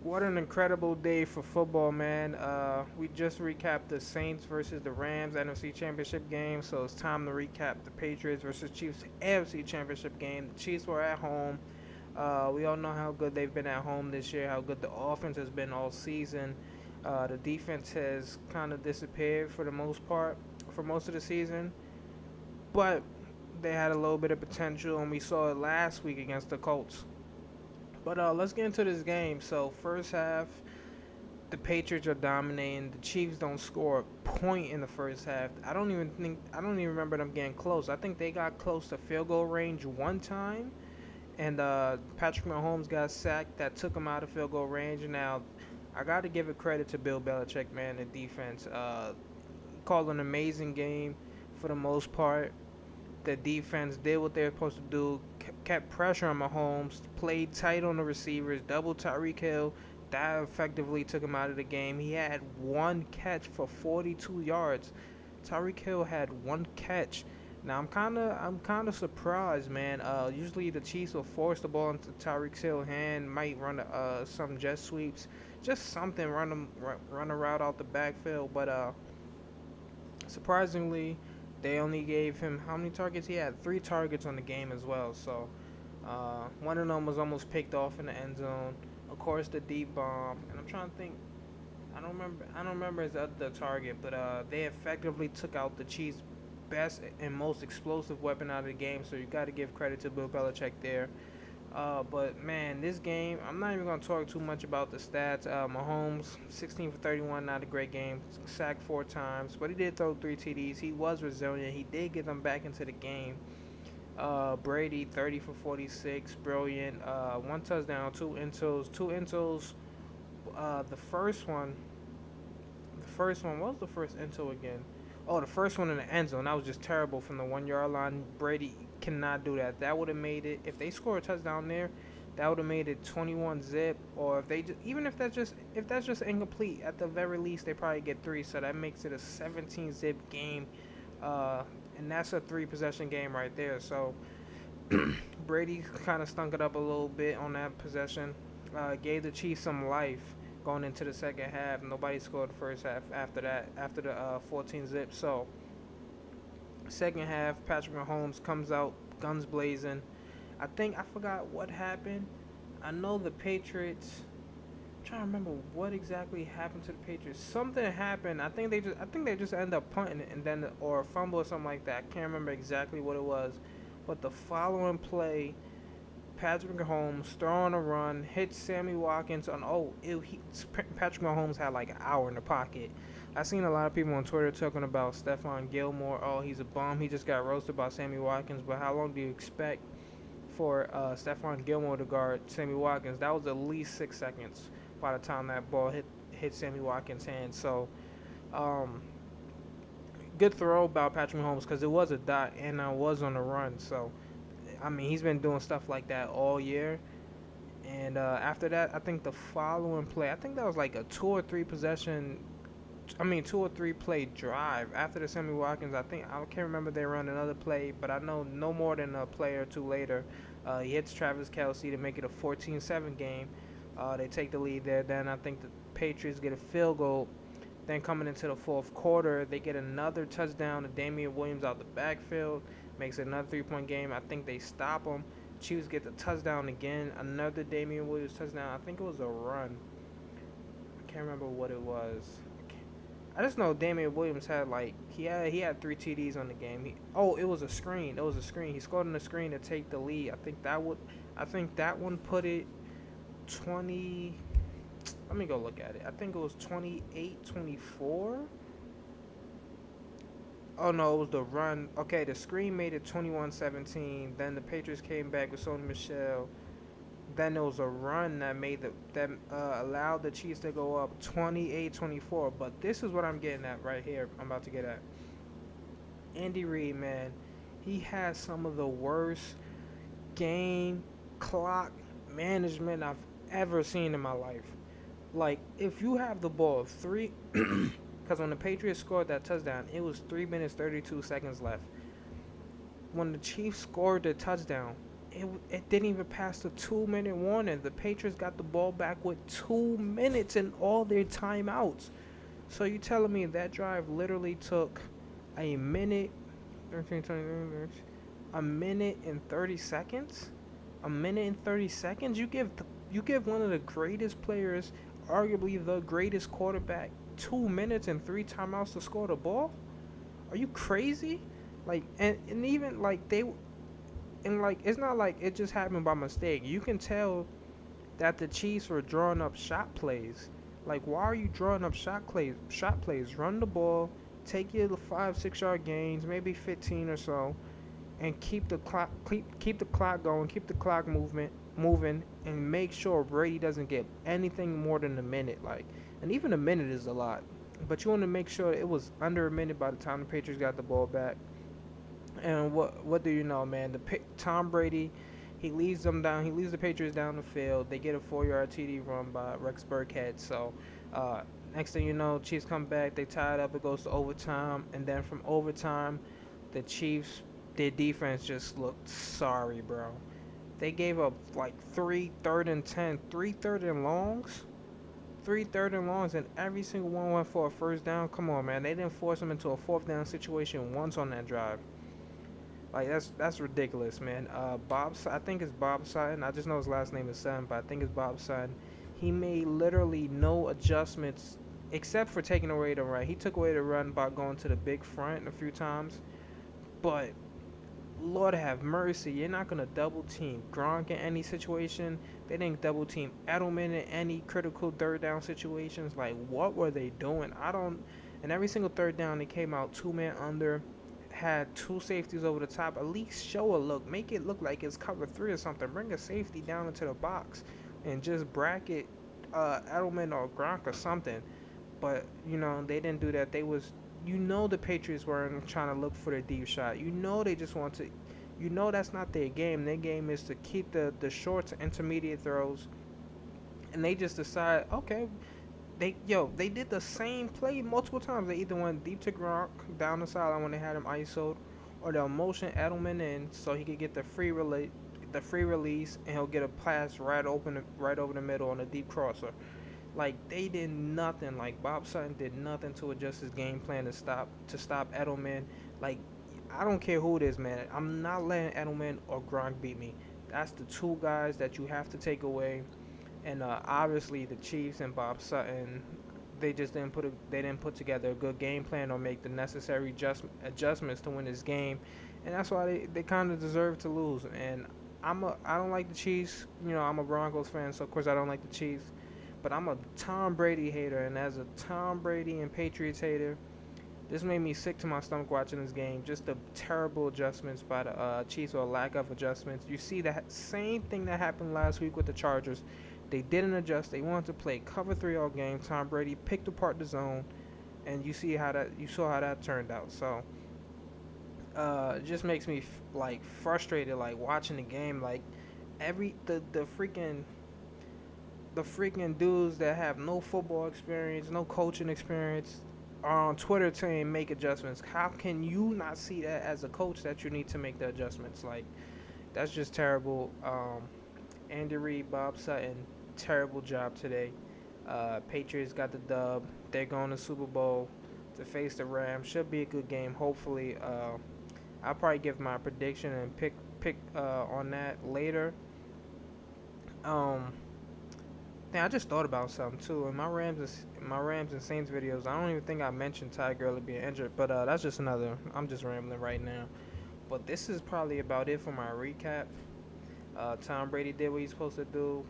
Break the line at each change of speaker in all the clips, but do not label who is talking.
What an incredible day for football, man. We just recapped the Saints versus the Rams NFC Championship game, so it's time to recap the Patriots versus Chiefs AFC Championship game. The Chiefs were at home. We all know how good they've been at home this year, how good the offense has been all season. The defense has kind of disappeared for the most part, for most of the season, but they had a little bit of potential, and we saw it last week against the Colts. But let's get into this game. So first half, the Patriots are dominating. The Chiefs don't score a point in the first half. I don't even remember them getting close. I think they got close to field goal range one time, and Patrick Mahomes got sacked that took him out of field goal range. Now, I got to give it credit to Bill Belichick, man, the defense. Called an amazing game for the most part. The defense did what they were supposed to do, kept pressure on Mahomes, played tight on the receivers, double Tyreek Hill. That effectively took him out of the game. He had one catch for 42 yards. Tyreek Hill had one catch. Now I'm kind of surprised, man. Usually the Chiefs will force the ball into Tyreek Hill's hand, might run some jet sweeps, just something, run a route out the backfield. But surprisingly, they only gave him how many targets? He had 3 targets on the game as well. So one of them was almost picked off in the end zone. Of course, the deep bomb, and I'm trying to think. I don't remember his other target, but they effectively took out the Chiefs' best and most explosive weapon out of the game. So you got to give credit to Bill Belichick there. But man, this game, I'm not even gonna talk too much about the stats. Mahomes, 16 for 31, not a great game. Sacked 4 times, but he did throw 3 TDs. He was resilient. He did get them back into the game. Brady, 30 for 46, brilliant. One touchdown, two intos, two intos. The first one, what was the first into again? Oh, the first one in the end zone. That was just terrible from the 1 yard line. Brady cannot do that. That would have made it, if they score a touchdown there, that would have made it 21 zip. Or if they just, even if that's just incomplete, at the very least they probably get 3. So that makes it a 17 zip game. And that's a 3 possession game right there. So Brady kind of stunk it up a little bit on that possession. Gave the Chiefs some life going into the second half. Nobody scored the first half after that, after the 14 zip. So, second half, Patrick Mahomes comes out, guns blazing. I forgot what happened. I know the Patriots. I'm trying to remember what exactly happened to the Patriots. Something happened. I think they just end up punting it and then or a fumble or something like that. I can't remember exactly what it was. But the following play, Patrick Mahomes throwing a run, hits Sammy Watkins on. Patrick Mahomes had like an hour in the pocket. I seen a lot of people on Twitter talking about Stephon Gilmore. Oh, he's a bum. He just got roasted by Sammy Watkins. But how long do you expect for Stephon Gilmore to guard Sammy Watkins? That was at least 6 seconds by the time that ball hit Sammy Watkins' hand. So, um, good throw by Patrick Mahomes because it was a dot and I was on the run. So, I mean, he's been doing stuff like that all year. And after that, I think the following play, I think that was like a 2 or 3 possession. I mean, 2 or 3 play drive after the Sammy Watkins. I can't remember they run another play, but I know no more than a play or two later, he hits Travis Kelce to make it a 14-7 game. They take the lead there. Then I think the Patriots get a field goal. Then coming into the fourth quarter, they get another touchdown to Damian Williams out the backfield. Makes it another 3-point game. I think they stop them. Chiefs get the touchdown again. Another Damian Williams touchdown. I think it was a run. I can't remember what it was. I just know Damian Williams had like he had 3 TDs on the game. It was a screen. It was a screen. He scored on the screen to take the lead. I think that one put it 20. Let me go look at it. I think it was 28-24. Oh no, it was the run. Okay, the screen made it 21-17. Then the Patriots came back with Sony Michel. Then there was a run that allowed the Chiefs to go up 28-24. But this is what I'm getting at right here. I'm about to get at. Andy Reid, man, he has some of the worst game clock management I've ever seen in my life. Like, if you have the ball, because when the Patriots scored that touchdown, it was 3 minutes, 32 seconds left. When the Chiefs scored the touchdown, it didn't even pass the 2 minute warning. The Patriots got the ball back with 2 minutes in all their timeouts. So you telling me that drive literally took a minute, 13, 20 minutes, a minute and 30 seconds? A minute and 30 seconds? You give one of the greatest players, arguably the greatest quarterback, 2 minutes and three timeouts to score the ball? Are you crazy? Like, and even like they and like it's not like it just happened by mistake. You can tell that the Chiefs were drawing up shot plays. Like, why are you drawing up shot plays? Shot plays. Run the ball, take your 5, 6 yard gains, maybe 15 or so, and keep the clock going, keep the clock moving, and make sure Brady doesn't get anything more than a minute. Like, and even a minute is a lot, but you want to make sure it was under a minute by the time the Patriots got the ball back. And what do you know, man? Tom Brady, he leads them down. He leads the Patriots down the field. They get a 4 yard TD run by Rex Burkhead. So, next thing you know, Chiefs come back. They tie it up. It goes to overtime, and then from overtime, the Chiefs, their defense just looked sorry, bro. They gave up like 3 3rd and 10, 3 3rd and longs, 3 3rd and longs, and every single one went for a first down. Come on, man. They didn't force them into a fourth down situation once on that drive. Like that's ridiculous, man. I think it's Bob Sutton. I just know his last name is Sutton, but I think it's Bob Sutton. He made literally no adjustments except for taking away the run. He took away the run by going to the big front a few times, but Lord have mercy, you're not gonna double team Gronk in any situation. They didn't double team Edelman in any critical third down situations. Like, what were they doing? I don't. And every single third down, they came out 2 man under, had two safeties over the top. At least show a look, make it look like it's cover three or something. Bring a safety down into the box and just bracket Edelman or Gronk or something. But they didn't do that. The Patriots weren't trying to look for the deep shot. They just want to. That's not their game. Their game is to keep the short to intermediate throws. And they just decide, okay, they did the same play multiple times. They either went deep to Gronk down the sideline when they had him ISO'd, or they'll motion Edelman in so he could get the free release, and he'll get a pass right over the middle on a deep crosser. Like, they did nothing. Like, Bob Sutton did nothing to adjust his game plan to stop Edelman. Like, I don't care who it is, man. I'm not letting Edelman or Gronk beat me. That's the two guys that you have to take away. And obviously, the Chiefs and Bob Sutton, they just didn't put together a good game plan or make the necessary adjustments to win this game, and that's why they kind of deserve to lose. And I don't like the Chiefs. I'm a Broncos fan, so of course I don't like the Chiefs. But I'm a Tom Brady hater, and as a Tom Brady and Patriots hater, this made me sick to my stomach watching this game. Just the terrible adjustments by the Chiefs, or lack of adjustments. You see that same thing that happened last week with the Chargers. They didn't adjust. They wanted to play cover three all game. Tom Brady picked apart the zone, and you saw how that turned out. So it just makes me frustrated, like watching the game. Like the freaking dudes that have no football experience, no coaching experience, are on Twitter saying make adjustments. How can you not see that as a coach that you need to make the adjustments? Like, that's just terrible. Andy Reid, Bob Sutton, terrible job today. Patriots got the dub. They're going to Super Bowl to face the Rams. Should be a good game. Hopefully, I'll probably give my prediction and pick on that later. I just thought about something too. In my Rams and Saints videos, I don't even think I mentioned Ty Gurley being injured, but that's just another. I'm just rambling right now. But this is probably about it for my recap. Tom Brady did what he's supposed to do.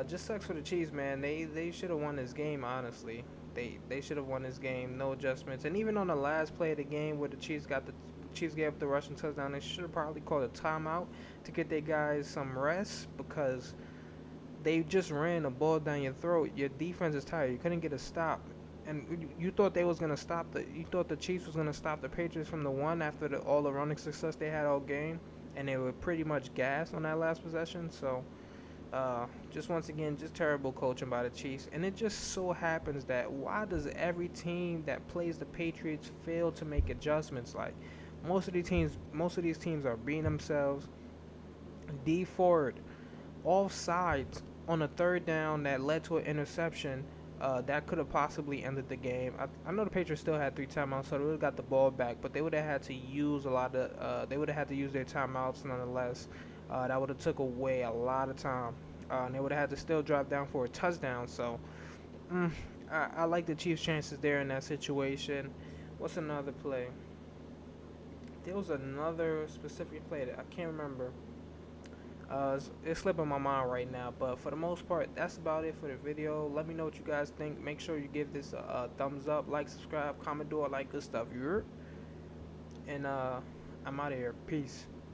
Just sucks for the Chiefs, man. They should have won this game, honestly. They should have won this game, no adjustments. And even on the last play of the game where the Chiefs gave up the rushing touchdown, they should have probably called a timeout to get their guys some rest, because they just ran the ball down your throat. Your defense is tired. You couldn't get a stop. And you thought you thought the Chiefs was gonna stop the Patriots from the one after all the running success they had all game, and they were pretty much gassed on that last possession. So, just once again, just terrible coaching by the Chiefs. And it just so happens that why does every team that plays the Patriots fail to make adjustments? Like, Most of these teams are beating themselves. D Ford off sides on a third down that led to an interception. That could have possibly ended the game. I know the Patriots still had three timeouts, so they would have got the ball back, but they would have had to use a lot of. They would have had to use their timeouts nonetheless. That would have took away a lot of time, and they would have had to still drop down for a touchdown. So, mm, I like the Chiefs' chances there in that situation. What's another play? There was another specific play that I can't remember. It's slipping my mind right now, but for the most part, that's about it for the video. Let me know what you guys think. Make sure you give this a thumbs up, like, subscribe, comment, do all that good stuff. And I'm out of here. Peace.